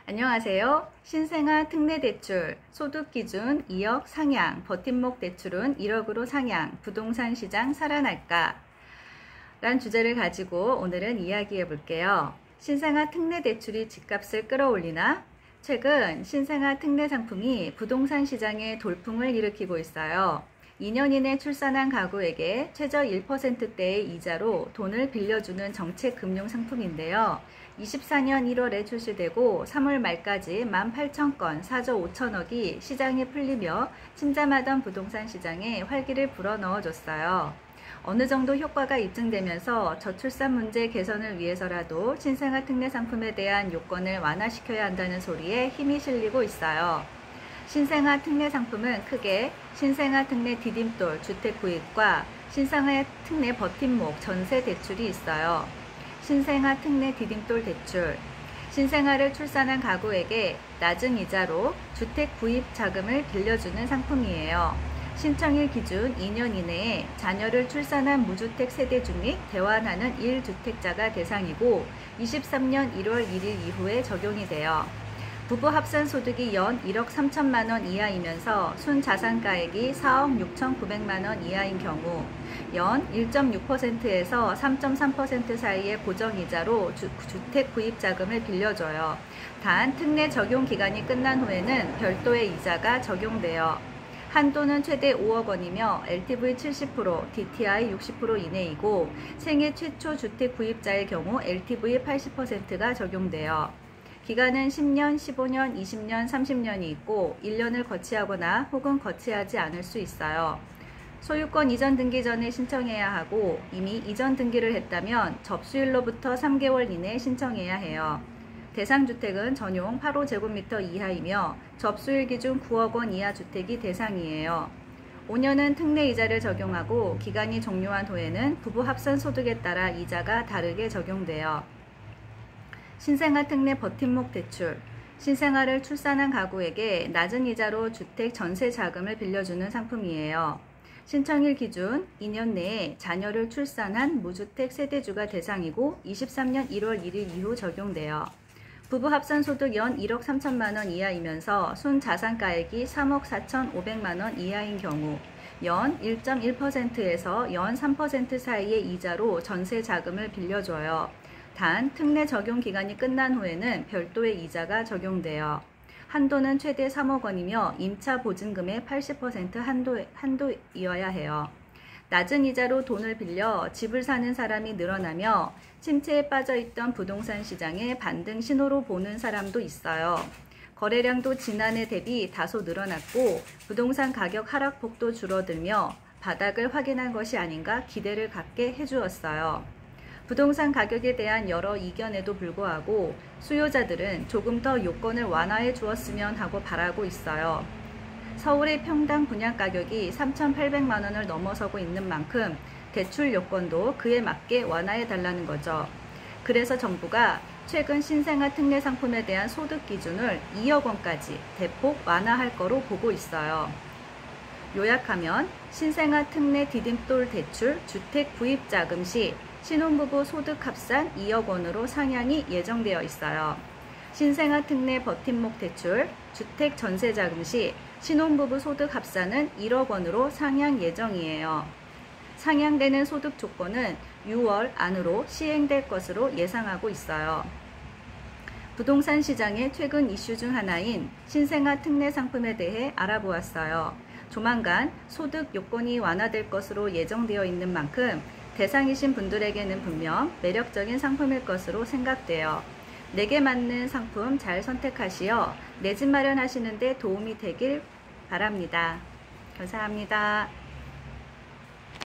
안녕하세요. 신생아 특례대출 소득기준 2억 상향, 버팀목 대출은 1억으로 상향, 부동산 시장 살아날까? 라는 주제를 가지고 오늘은 이야기해 볼게요. 신생아 특례대출이 집값을 끌어올리나? 최근 신생아 특례 상품이 부동산 시장에 돌풍을 일으키고 있어요. 2년 이내 출산한 가구에게 최저 1%대의 이자로 돈을 빌려주는 정책 금융 상품인데요. 24년 1월에 출시되고 3월 말까지 18,000건 4조 5천억이 시장에 풀리며 침잠하던 부동산 시장에 활기를 불어넣어줬어요. 어느 정도 효과가 입증되면서 저출산 문제 개선을 위해서라도 신생아 특례 상품에 대한 요건을 완화시켜야 한다는 소리에 힘이 실리고 있어요. 신생아 특례 상품은 크게 신생아 특례 디딤돌 주택 구입과 신생아 특례 버팀목 전세 대출이 있어요. 신생아 특례 디딤돌 대출, 신생아를 출산한 가구에게 낮은 이자로 주택 구입 자금을 빌려주는 상품이에요. 신청일 기준 2년 이내에 자녀를 출산한 무주택 세대주 및 대환하는 1주택자가 대상이고 23년 1월 1일 이후에 적용이 돼요. 부부 합산 소득이 연 1억 3천만 원 이하이면서 순자산가액이 4억 6천9백만 원 이하인 경우 연 1.6%에서 3.3% 사이의 고정이자로 주택 구입 자금을 빌려줘요. 단 특례 적용 기간이 끝난 후에는 별도의 이자가 적용돼요. 한도는 최대 5억 원이며 LTV 70%, DTI 60% 이내이고 생애 최초 주택 구입자의 경우 LTV 80%가 적용돼요. 기간은 10년, 15년, 20년, 30년이 있고 1년을 거치하거나 혹은 거치하지 않을 수 있어요. 소유권 이전 등기 전에 신청해야 하고 이미 이전 등기를 했다면 접수일로부터 3개월 이내에 신청해야 해요. 대상 주택은 전용 8호제곱미터 이하이며 접수일 기준 9억 원 이하 주택이 대상이에요. 5년은 특례 이자를 적용하고 기간이 종료한 후에는 부부 합산 소득에 따라 이자가 다르게 적용돼요. 신생아 특례 버팀목 대출, 신생아를 출산한 가구에게 낮은 이자로 주택 전세 자금을 빌려주는 상품이에요. 신청일 기준 2년 내에 자녀를 출산한 무주택 세대주가 대상이고 23년 1월 1일 이후 적용돼요. 부부 합산 소득 연 1억 3천만 원 이하이면서 순자산가액이 3억 4천5백만 원 이하인 경우 연 1.1%에서 연 3% 사이의 이자로 전세 자금을 빌려줘요. 단 특례 적용 기간이 끝난 후에는 별도의 이자가 적용돼요. 한도는 최대 3억 원이며 임차 보증금의 80% 한도이어야 해요. 낮은 이자로 돈을 빌려 집을 사는 사람이 늘어나며 침체에 빠져있던 부동산 시장에 반등 신호로 보는 사람도 있어요. 거래량도 지난해 대비 다소 늘어났고 부동산 가격 하락폭도 줄어들며 바닥을 확인한 것이 아닌가 기대를 갖게 해주었어요. 부동산 가격에 대한 여러 이견에도 불구하고 수요자들은 조금 더 요건을 완화해 주었으면 하고 바라고 있어요. 서울의 평당 분양가격이 3,800만 원을 넘어서고 있는 만큼 대출 요건도 그에 맞게 완화해 달라는 거죠. 그래서 정부가 최근 신생아 특례 상품에 대한 소득 기준을 2억 원까지 대폭 완화할 거로 보고 있어요. 요약하면 신생아 특례 디딤돌 대출 주택 구입 자금 시 신혼부부 소득 합산 2억 원으로 상향이 예정되어 있어요. 신생아 특례 버팀목 대출 주택 전세 자금 시 신혼부부 소득 합산은 1억 원으로 상향 예정이에요. 상향되는 소득 조건은 6월 안으로 시행될 것으로 예상하고 있어요. 부동산 시장의 최근 이슈 중 하나인 신생아 특례 상품에 대해 알아보았어요. 조만간 소득 요건이 완화될 것으로 예정되어 있는 만큼 대상이신 분들에게는 분명 매력적인 상품일 것으로 생각돼요. 내게 맞는 상품 잘 선택하시어 내 집 마련하시는 데 도움이 되길 바랍니다. 감사합니다.